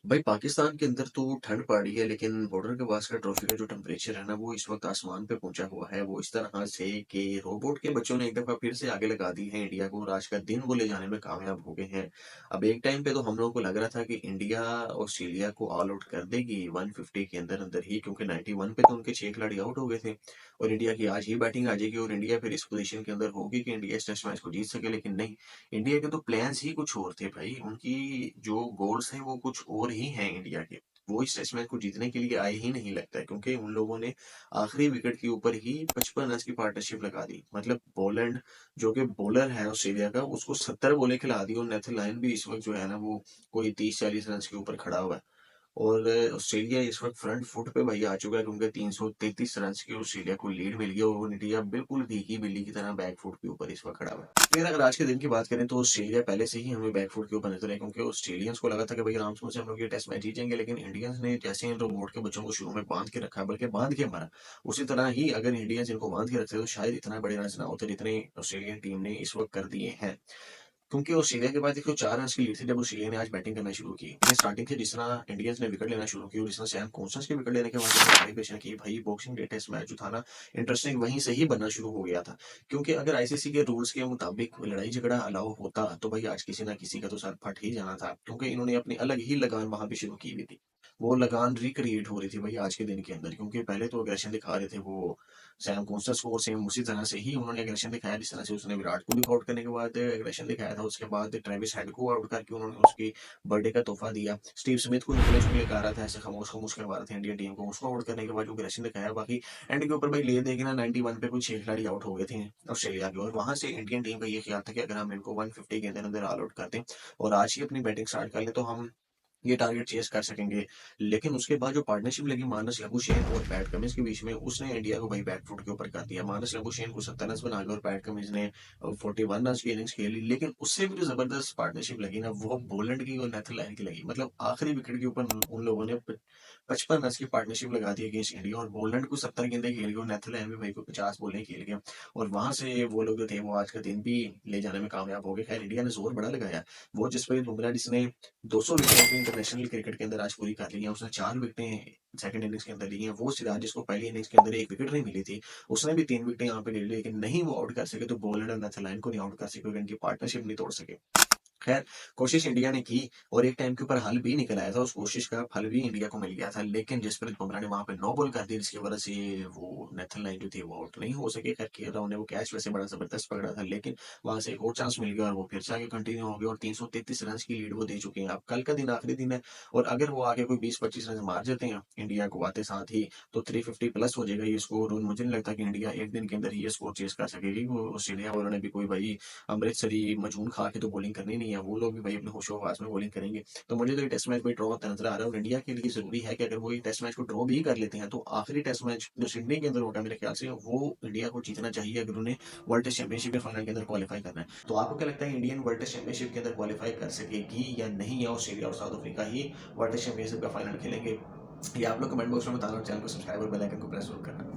भाई पाकिस्तान के अंदर तो ठंड पड़ रही है, लेकिन बॉर्डर के पास का ट्रॉफी का जो टेम्परेचर है ना, वो इस वक्त आसमान पे पहुंचा हुआ है। वो इस तरह से कि रोबोट के बच्चों ने एक दफा फिर से आगे लगा दी है इंडिया को, और आज का दिन वो ले जाने में कामयाब हो गए हैं। अब एक टाइम पे तो हम लोगों को लग रहा था कि इंडिया ऑस्ट्रेलिया को ऑल आउट कर देगी 150 के अंदर अंदर ही, क्योंकि 91 पे तो उनके 6 खिलाड़ी आउट हो गए थे। और इंडिया की आज ही बैटिंग आ जाएगी और इंडिया फिर इस पोजीशन के अंदर होगी कि इंडिया इस टेस्ट मैच को जीत सके। लेकिन नहीं, इंडिया के तो प्लान्स ही कुछ और थे भाई। उनकी जो गोल्स हैं वो कुछ और ही हैं इंडिया के। वो इस टेस्ट मैच को जीतने के लिए आए ही नहीं लगता है, क्योंकि उन लोगों ने आखिरी विकेट के ऊपर ही 55 रन की पार्टनरशिप लगा दी। मतलब बॉलैंड जो कि बॉलर है ऑस्ट्रेलिया का, उसको 70 बॉलें खिला दी, और नेथन लायन भी इस वक्त जो है ना वो कोई 30-40 रन के ऊपर खड़ा हुआ है। और ऑस्ट्रेलिया इस वक्त फ्रंट फुट पे भाई आ चुका है, क्योंकि 333 रन की ऑस्ट्रेलिया को लीड मिल गई और इंडिया बिल्कुल भीगी बिल्ली की तरह बैक फुट के ऊपर इस वक्त खड़ा हुआ है। फिर अगर आज के दिन की बात करें तो ऑस्ट्रेलिया पहले से ही हमें बैक फुट के ऊपर नजर है, क्योंकि ऑस्ट्रेलियंस को लगा था कि भाई आराम से हम लोग ये टेस्ट मैच जीतेंगे, लेकिन इंडियंस ने जैसे इन रोबोट के बच्चों को शुरू में बांध के रखा, बल्कि बांध के मारा। उसी तरह ही अगर इंडियंस इनको बांध के रखते तो शायद इतना बड़े रन ना होते जितने ऑस्ट्रेलियन टीम ने इस वक्त कर दिए हैं। क्योंकि ऑस्ट्रेलिया के पास 104 रन की लीड थी जब ऑस्ट्रेलिया ने आज बैटिंग करना शुरू की। उन्हें स्टार्टिंग से जिस तरह इंडियंस ने विकेट लेना शुरू किया, और जिस तरह सैम कॉन्स्टेंस के विकेट लेने के बाद सेलिब्रेशन की, भाई बॉक्सिंग डे टेस्ट मैच जो था ना, इंटरेस्टिंग वहीं से ही बनना शुरू हो गया था। क्योंकि अगर आईसीसी के रूल्स के मुताबिक लड़ाई झगड़ा अलाउ होता तो भाई आज किसी ना किसी का तो सर फट ही जाना था, क्योंकि इन्होंने अपनी अलग ही लगान वहां पे शुरू की हुई थी। वो लगान रिक्रिएट हो रही थी भाई आज के दिन के अंदर, क्योंकि पहले तो अग्रेशन दिखा रहे थे वो सैम कॉन्स्टेंस को, और सेम उसी तरह से ही उन्होंने एग्रेशन दिखाया जिस तरह से उसने विराट कोहली को आउट करने के बाद एग्रेशन दिखाया था। उसके बाद ट्रेविस हेड को आउट करके उन्होंने उसकी बर्थडे का तोहफा दिया। स्टीव स्मिथ को निकले चुके लेकर आ रहा था, ऐसे खामोश खामोश करवा रहा था इंडियन टीम को, उसको आउट करने के बाद जो एग्रेशन दिखाया। बाकी एंड के ऊपर भाई ले देखे ना, 91 पे कुछ 6 खिलाड़ी आउट हो गए थे ऑस्ट्रेलिया के, और वहां से इंडियन टीम का ये ख्याल था कि अगर हम इनको 150 के अंदर अंदर ऑल आउट कर दें और आज ही अपनी बैटिंग स्टार्ट कर ले तो हम ये टारगेट चेस कर सकेंगे। लेकिन उसके बाद जो पार्टनरशिप लगी मानस लबुशेन और पैट कमिंस के बीच में, उसने इंडिया को भाई बैकफुट के ऊपर कर दिया। मानस लबुशेन को 70 रन बना के और पैट कमिंस ने 41 रन की इनिंग्स खेली। लेकिन उससे भी जो जबरदस्त पार्टनरशिप लगी ना, वो बोलैंड की और नेथन लायन की लगी। मतलब आखिरी विकेट के ऊपर उन लोगों ने 55 रन की पार्टनरशिप लगा दी अगेंस्ट इंडिया, और बोलैंड को 70 गेंदें खेल गए और नेथन लायन भी भाई को 50 बॉलें खेल गए। और वहां से वो लोग जो थे वो आज का दिन भी ले जाने में कामयाब हो गए। खैर इंडिया ने जोर बड़ा लगाया। वो जसप्रीत बुमराह जिसने 200 विकेटें अपनी इंटरनेशनल क्रिकेट के अंदर आज पूरी कर ली हैं, उसने 4 विकेटें सेकंड इनिंग्स के अंदर ली हैं। वो सिराज जिसको पहली इनिंग्स के अंदर एक विकेट नहीं मिली थी, उसने भी 3 विकेटें यहाँ पे ले ली, लेकिन नहीं वो आउट कर सके। तो बोल्ड और नेथन लायन को नहीं आउट कर सके क्योंकि इनकी पार्टनरशिप नहीं तोड़ सके। खैर कोशिश इंडिया ने की, और एक टाइम के ऊपर हल भी निकल आया था। उस कोशिश का फल भी इंडिया को मिल गया था, लेकिन जसप्रीत बुमराह ने वहां पे नो बॉल कर दी, जिसकी वजह से वो नेथन लाइन जो थी वो आउट नहीं हो सके। खैर खेल रहा ने वो कैच वैसे बड़ा जबरदस्त पकड़ा था, लेकिन वहां से एक और चांस मिल गया और वो फिर से आगे कंटिन्यू हो गया, और 333 रन की लीड वो दे चुके हैं। अब कल का दिन आखिरी दिन है, और अगर वो आगे कोई 20-25 रन मार जाते हैं इंडिया को आते साथ ही, तो 350 प्लस हो जाएगा ये स्कोर। और मुझे नहीं लगता कि इंडिया एक दिन के अंदर ही ये स्कोर चेस कर सकेगी। वो ऑस्ट्रेलिया वालों ने भी कोई भाई अमृतसरी मजून खा के तो बॉलिंग करनी नहीं है, वो लोग भी भाई अपने होशो-हवास में बॉलिंग करेंगे। तो मुझे तो ये टेस्ट मैच भाई ड्रॉ होता नजर आ रहा है, और इंडिया के लिए जरूरी है कि अगर वो ये टेस्ट मैच को ड्रॉ भी कर लेते हैं तो आखिरी टेस्ट मैच जो सिडनी के अंदर होगा मेरे ख्याल से, वो इंडिया को जीतना चाहिए अगर उन्हें वर्ल्ड टेस्ट चैंपियनशिप के फाइनल के अंदर क्वालिफाई करना है। तो आपको क्या लगता है, इंडियन वर्ल्ड टेस्ट चैंपियनशिप के अंदर क्वालिफाई कर सकेगी या नहीं, या ऑस्ट्रेलिया और साउथ अफ्रीका ही वर्ल्ड टेस्ट चैंपियनशिप का फाइनल खेलेंगे? ये आप लोग कमेंट बॉक्स में बताना, और चैनल को सब्सक्राइब और बेल आइकन को प्रेस जरूर करना।